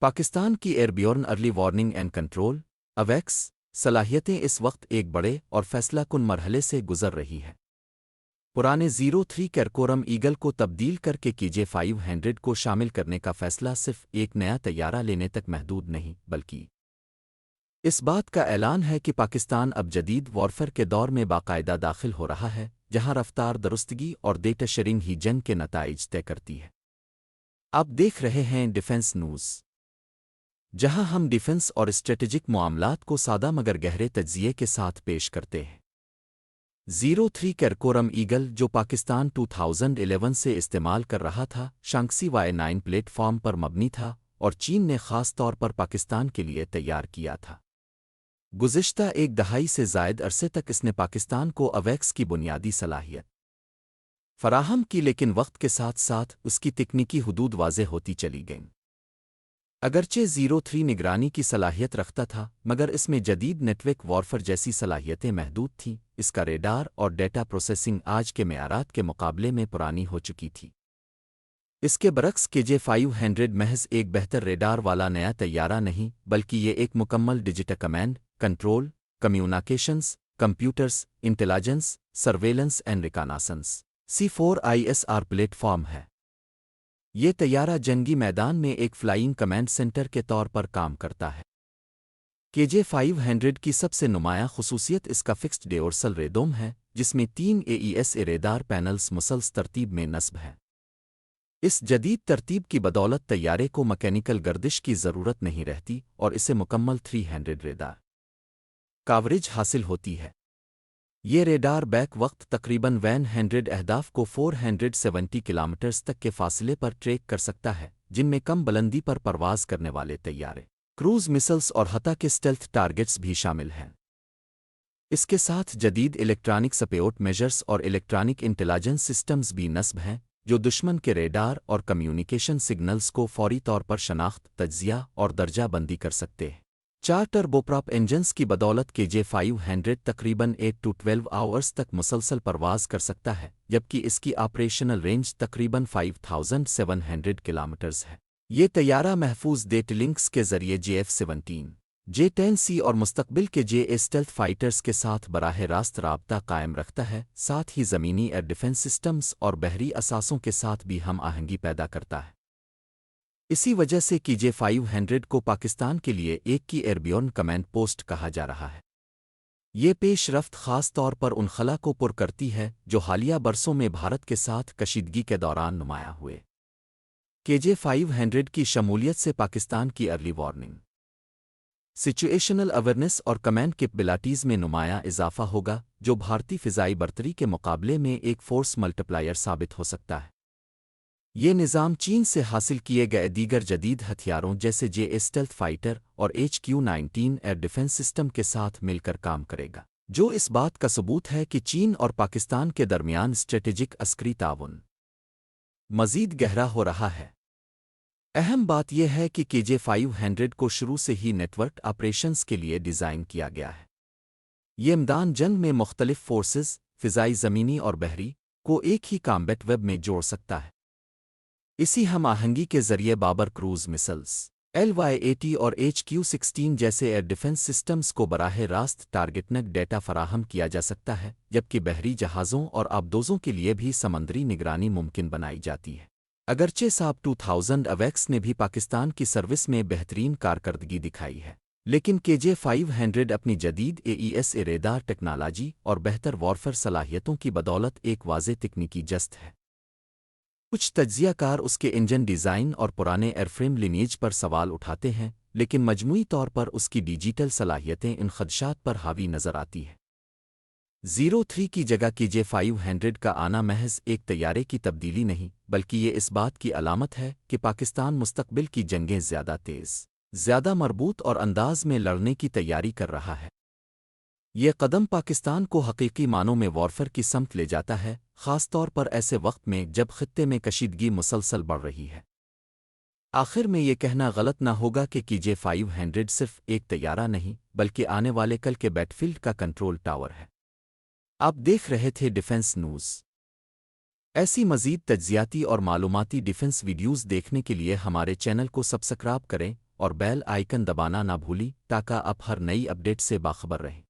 پاکستان کی ایئربیورن early warning and control اویکس صلاحیتیں اس وقت ایک بڑے اور فیصلہ کن مرحلے سے گزر رہی ہیں۔ پرانے 03 کیرکورم ایگل کو تبدیل کر کے KJ-500 کو شامل کرنے کا فیصلہ صرف ایک نیا طیارہ لینے تک محدود نہیں بلکہ اس بات کا اعلان ہے کہ پاکستان اب جدید وارفر کے دور میں باقاعدہ داخل ہو رہا ہے، جہاں رفتار، درستگی اور ڈیٹا شیئرنگ ہی جنگ کے نتائج طے کرتی ہے۔ آپ دیکھ رہے ہیں ڈیفنس نیوز، جہاں ہم ڈیفنس اور اسٹریٹجک معاملات کو سادہ مگر گہرے تجزیے کے ساتھ پیش کرتے ہیں۔ 03 کیرکورم ایگل، جو پاکستان 2011 سے استعمال کر رہا تھا، شانگسی Y9 پلیٹ فارم پر مبنی تھا اور چین نے خاص طور پر پاکستان کے لیے تیار کیا تھا۔ گزشتہ ایک دہائی سے زائد عرصے تک اس نے پاکستان کو اویکس کی بنیادی صلاحیت فراہم کی، لیکن وقت کے ساتھ ساتھ اس کی تکنیکی حدود واضح ہوتی چلی گئیں۔ اگرچہ 03 نگرانی کی صلاحیت رکھتا تھا، مگر اس میں جدید نیٹ ورک وارفر جیسی صلاحیتیں محدود تھیں۔ اس کا ریڈار اور ڈیٹا پروسیسنگ آج کے معیارات کے مقابلے میں پرانی ہو چکی تھی۔ اس کے برعکس KJ-500 محض ایک بہتر ریڈار والا نیا طیارہ نہیں، بلکہ یہ ایک مکمل digital command, control, communications, computers, intelligence, surveillance and reconnaissance C4ISR platform ہے۔ یہ طیارہ جنگی میدان میں ایک فلائنگ کمانڈ سینٹر کے طور پر کام کرتا ہے۔ KJ-500 کی سب سے نمایاں خصوصیت اس کا فکسڈ ڈیورسل ریڈوم ہے، جس میں 3 AESA ریڈار پینلز مسلسل ترتیب میں نصب ہیں۔ اس جدید ترتیب کی بدولت طیارے کو مکینیکل گردش کی ضرورت نہیں رہتی اور اسے مکمل 300 ریڈار کاوریج حاصل ہوتی ہے۔ یہ ریڈار بیک وقت تقریباً 100 اہداف کو 470 کلومیٹرز تک کے فاصلے پر ٹریک کر سکتا ہے، جن میں کم بلندی پر پرواز کرنے والے طیارے، کروز مسلز اور حتی کہ اسٹیلتھ ٹارگٹس بھی شامل ہیں۔ اس کے ساتھ جدید الیکٹرانک سپورٹ میجرز اور الیکٹرانک انٹیلیجنس سسٹمز بھی نصب ہیں، جو دشمن کے ریڈار اور کمیونیکیشن سگنلز کو فوری طور پر شناخت، تجزیہ اور درجہ بندی کر سکتے ہیں۔ 4 ٹربوپراپ انجنز کی بدولت KJ-500 تقریباً 8 to 12 آورز تک مسلسل پرواز کر سکتا ہے، جبکہ اس کی آپریشنل رینج تقریباً 5700 کلومیٹرز ہے۔ یہ طیارہ محفوظ ڈیٹا لنکس کے ذریعے JF-17 J-10C اور مستقبل کے JA اسٹیلتھ فائٹرز کے ساتھ براہ راست رابطہ قائم رکھتا ہے، ساتھ ہی زمینی ایئر ڈیفنس سسٹمز اور بحری اثاثوں کے ساتھ بھی ہم آہنگی پیدا کرتا ہے۔ اسی وجہ سے KJ-500 کو پاکستان کے لیے ایک کی ایئربیورن کمانڈ پوسٹ کہا جا رہا ہے۔ یہ پیش رفت خاص طور پر ان خلا کو پر کرتی ہے جو حالیہ برسوں میں بھارت کے ساتھ کشیدگی کے دوران نمایاں ہوئے۔ KJ-500 کی شمولیت سے پاکستان کی ارلی وارننگ، سچویشنل اویئرنیس اور کمانڈ کیپبلٹیز میں نمایاں اضافہ ہوگا، جو بھارتی فضائی برتری کے مقابلے میں ایک فورس ملٹیپلائر ثابت ہو سکتا ہے۔ یہ نظام چین سے حاصل کیے گئے دیگر جدید ہتھیاروں جیسے JA اسٹیلتھ فائٹر اور HQ-19 ایئر ڈیفنس سسٹم کے ساتھ مل کر کام کرے گا، جو اس بات کا ثبوت ہے کہ چین اور پاکستان کے درمیان اسٹریٹجک عسکری تعاون مزید گہرا ہو رہا ہے۔ اہم بات یہ ہے کہ KJ-500 کو شروع سے ہی نیٹ ورک آپریشنز کے لیے ڈیزائن کیا گیا ہے۔ یہ میدان جنگ میں مختلف فورسز، فضائی، زمینی اور بحری، کو ایک ہی کامبیٹ ویب میں جوڑ سکتا ہے۔ اسی ہم آہنگی کے ذریعے بابر کروز مسلز، LY-80 اور HQ-16 جیسے ایئر ڈیفنس سسٹمز کو براہ راست ٹارگٹنگ ڈیٹا فراہم کیا جا سکتا ہے، جبکہ بحری جہازوں اور آبدوزوں کے لیے بھی سمندری نگرانی ممکن بنائی جاتی ہے۔ اگرچہ ساب 2000 اویکس نے بھی پاکستان کی سروس میں بہترین کارکردگی دکھائی ہے، لیکن KJ-500 اپنی جدید AESA ریڈار ٹیکنالوجی اور بہتر وارفر صلاحیتوں کی بدولت ایک واضح تکنیکی جست ہے۔ کچھ تجزیہ کار اس کے انجن ڈیزائن اور پرانے ایئرفریم لینیج پر سوال اٹھاتے ہیں، لیکن مجموعی طور پر اس کی ڈیجیٹل صلاحیتیں ان خدشات پر حاوی نظر آتی ہیں۔ 03 کی جگہ KJ-500 کا آنا محض ایک طیارے کی تبدیلی نہیں، بلکہ یہ اس بات کی علامت ہے کہ پاکستان مستقبل کی جنگیں زیادہ تیز، زیادہ مربوط اور انداز میں لڑنے کی تیاری کر رہا ہے۔ یہ قدم پاکستان کو حقیقی معنوں میں وارفر کی سمت لے جاتا ہے، خاص طور پر ایسے وقت میں جب خطے میں کشیدگی مسلسل بڑھ رہی ہے۔ آخر میں یہ کہنا غلط نہ ہوگا کہ KJ-500 صرف ایک طیارہ نہیں، بلکہ آنے والے کل کے بیٹ فیلڈ کا کنٹرول ٹاور ہے۔ آپ دیکھ رہے تھے ڈیفنس نیوز۔ ایسی مزید تجزیاتی اور معلوماتی ڈیفنس ویڈیوز دیکھنے کے لیے ہمارے چینل کو سبسکرائب کریں اور بیل آئیکن دبانا نہ بھولی تاکہ آپ ہر نئی اپڈیٹ سے باخبر رہیں۔